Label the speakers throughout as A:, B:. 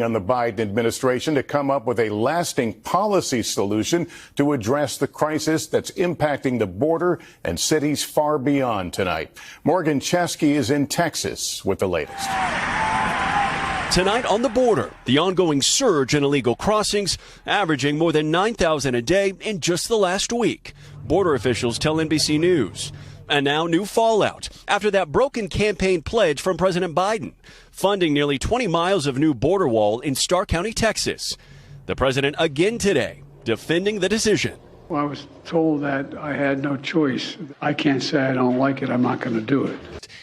A: On the Biden administration to come up with a lasting policy solution to address the crisis that's impacting the border and cities far beyond tonight. Morgan Chesky is in Texas with the latest.
B: Tonight on the border, the ongoing surge in illegal crossings, averaging more than 9,000 a day in just the last week. Border officials tell NBC News. And now new fallout after that broken campaign pledge from President Biden, funding nearly 20 miles of new border wall in Starr County, Texas. The president again today defending the decision.
C: Well, I was told that I had no choice. I can't say I don't like it. I'm not going to do it.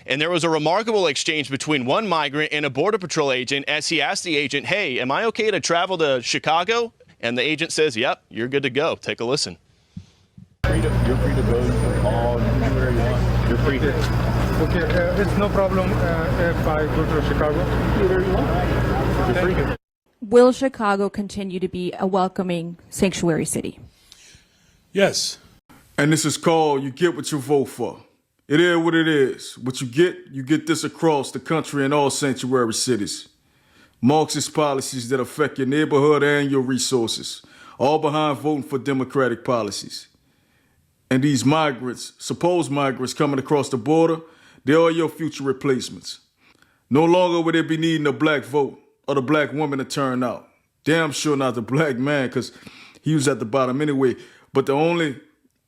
D: And there was a remarkable exchange between one migrant and a Border Patrol agent as he asked the agent, hey, am I okay to travel to Chicago? And the agent says, yep, you're good to go. Take a listen.
E: You're free to go anywhere you want. You're free to.
F: Okay, it's no problem if I go to Chicago.
E: Anywhere you want. You're free to.
G: Will Chicago continue to be a welcoming sanctuary city?
H: Yes. And this is called you get what you vote for. It is what it is. What you get this across the country in all sanctuary cities. Marxist policies that affect your neighborhood and your resources, all behind voting for democratic policies. And these migrants, supposed migrants coming across the border, they are your future replacements. No longer will they be needing a black vote or the black woman to turn out. Damn sure not the black man, because he was at the bottom anyway. But the only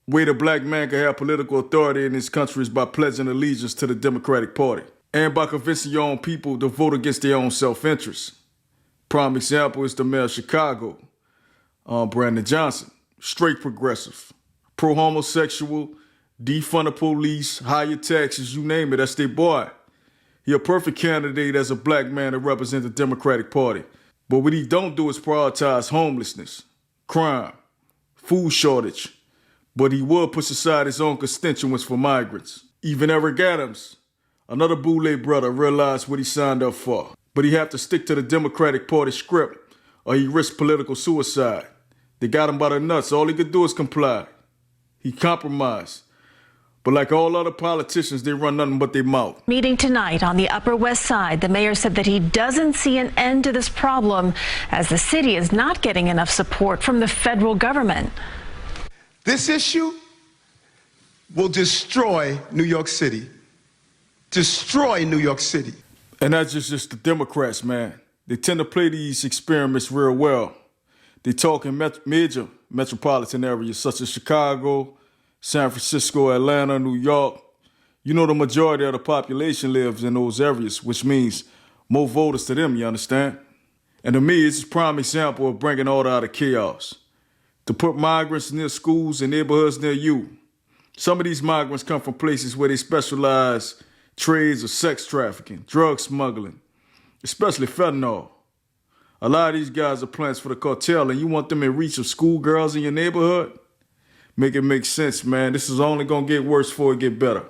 H: way the black man can have political authority in this country is by pledging allegiance to the Democratic Party and by convincing your own people to vote against their own self-interest. Prime example is the mayor of Chicago, Brandon Johnson, straight progressive, pro-homosexual, defund the police, higher taxes, you name it, that's their boy. He a perfect candidate as a black man to represent the Democratic Party. But what he don't do is prioritize homelessness, crime, food shortage. But he will push aside his own constituents for migrants. Even Eric Adams, another Boulay brother, realized what he signed up for. But he have to stick to the Democratic Party script or he risks political suicide. They got him by the nuts. All he could do is comply. He compromised. But like all other politicians, they run nothing but their mouth.
I: Meeting tonight on the Upper West Side, the mayor said that he doesn't see an end to this problem as the city is not getting enough support from the federal government.
J: This issue will destroy New York City. Destroy New York City.
H: And that's just the Democrats, man. They tend to play these experiments real well. They talk in major metropolitan areas such as Chicago, San Francisco, Atlanta, New York. You know the majority of the population lives in those areas, which means more voters to them, you understand? And to me, it's a prime example of bringing order out of chaos. To put migrants near schools and neighborhoods near you. Some of these migrants come from places where they specialize trades of sex trafficking, drug smuggling, especially fentanyl. A lot of these guys are plants for the cartel, and you want them in reach of schoolgirls in your neighborhood? Make it make sense, man. This is only going to get worse before it get better.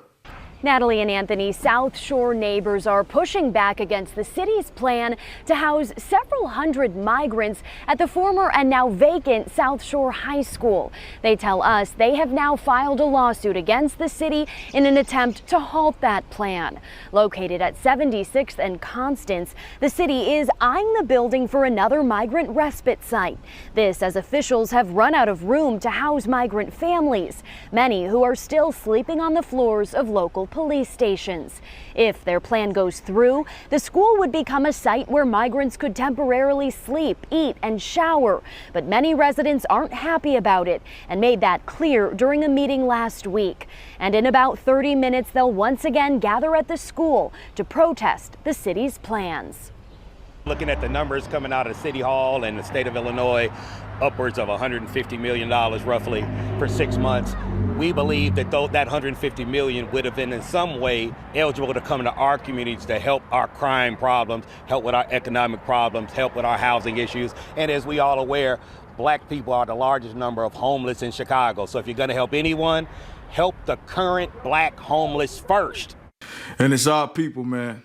K: Natalie and Anthony, South Shore neighbors are pushing back against the city's plan to house several hundred migrants at the former and now vacant South Shore High School. They tell us they have now filed a lawsuit against the city in an attempt to halt that plan. Located at 76th and Constance, the city is eyeing the building for another migrant respite site. This as officials have run out of room to house migrant families, many who are still sleeping on the floors of local police stations. If their plan goes through, the school would become a site where migrants could temporarily sleep, eat, and shower. But many residents aren't happy about it and made that clear during a meeting last week. And in about 30 minutes, they'll once again gather at the school to protest the city's plans.
L: Looking at the numbers coming out of City Hall and the state of Illinois, upwards of $150 million roughly for 6 months. We believe that that $150 million would have been in some way eligible to come to our communities to help our crime problems, help with our economic problems, help with our housing issues. And as we all aware, black people are the largest number of homeless in Chicago. So if you're going to help anyone, help the current black homeless first.
H: And it's our people, man.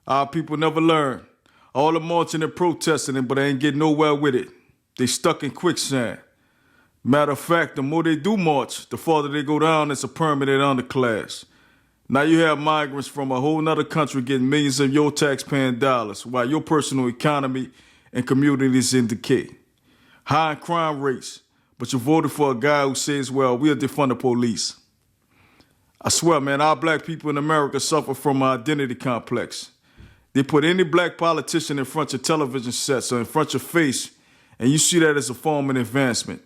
H: Our people never learn. All the marching and protesting, but they ain't getting nowhere with it. They stuck in quicksand. Matter of fact, the more they do march, the farther they go down as a permanent underclass. Now you have migrants from a whole nother country getting millions of your taxpaying dollars while your personal economy and communities in decay. High crime rates, but you voted for a guy who says, well, we'll defund the police. I swear, man, our black people in America suffer from an identity complex. They put any black politician in front of television sets or in front of your face, and you see that as a form of advancement.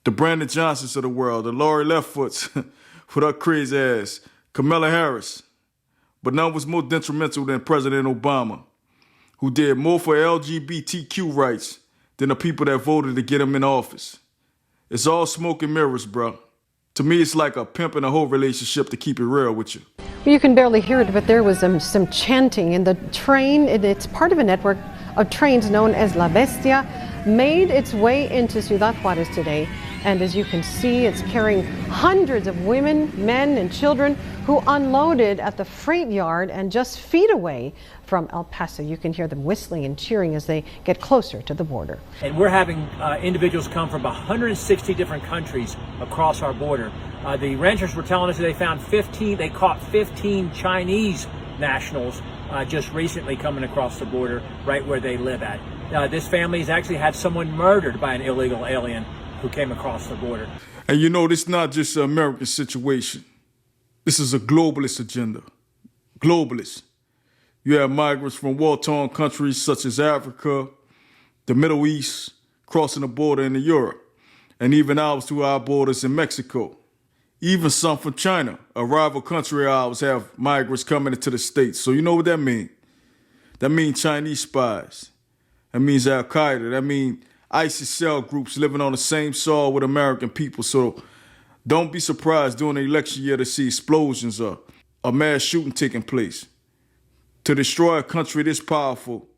H: The Brandon Johnsons of the world, the Lori Leftfoots with her crazy ass, Kamala Harris. But none was more detrimental than President Obama, who did more for LGBTQ rights than the people that voted to get him in office. It's all smoke and mirrors, bro. To me, it's like a pimp and a hoe relationship, to keep it real with you.
M: You can barely hear it, but there was some chanting in the train. It's part of a network of trains known as La Bestia, made its way into Ciudad Juarez today. And as you can see, it's carrying hundreds of women, men, and children who unloaded at the freight yard and just feet away from El Paso. You can hear them whistling and cheering as they get closer to the border.
N: And we're having individuals come from 160 different countries across our border. The ranchers were telling us that they caught 15 Chinese nationals just recently coming across the border right where they live at. This family has actually had someone murdered by an illegal alien who came across the border.
H: And you know, this is not just an American situation. This is a globalist agenda. Globalist. You have migrants from war-torn countries such as Africa, the Middle East, crossing the border into Europe, and even ours to our borders in Mexico. Even some from China, a rival country of ours, have migrants coming into the States. So you know what that means? That means Chinese spies. That means Al-Qaeda. That means ISIS cell groups living on the same soil with American people. So don't be surprised during the election year to see explosions or a mass shooting taking place. To destroy a country this powerful,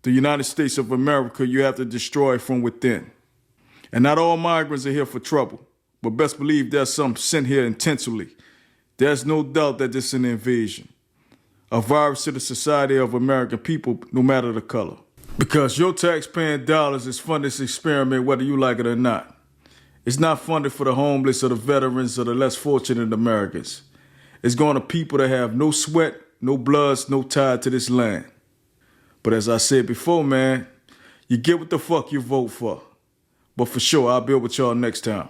H: the United States of America, you have to destroy it from within. And not all migrants are here for trouble, but best believe there's some sent here intentionally. There's no doubt that this is an invasion, a virus to the society of American people, no matter the color. Because your taxpaying dollars is funding this experiment whether you like it or not. It's not funded for the homeless or the veterans or the less fortunate Americans. It's going to people that have no sweat, no bloods, no tie to this land. But as I said before, man, you get what the fuck you vote for. But for sure, I'll be with y'all next time.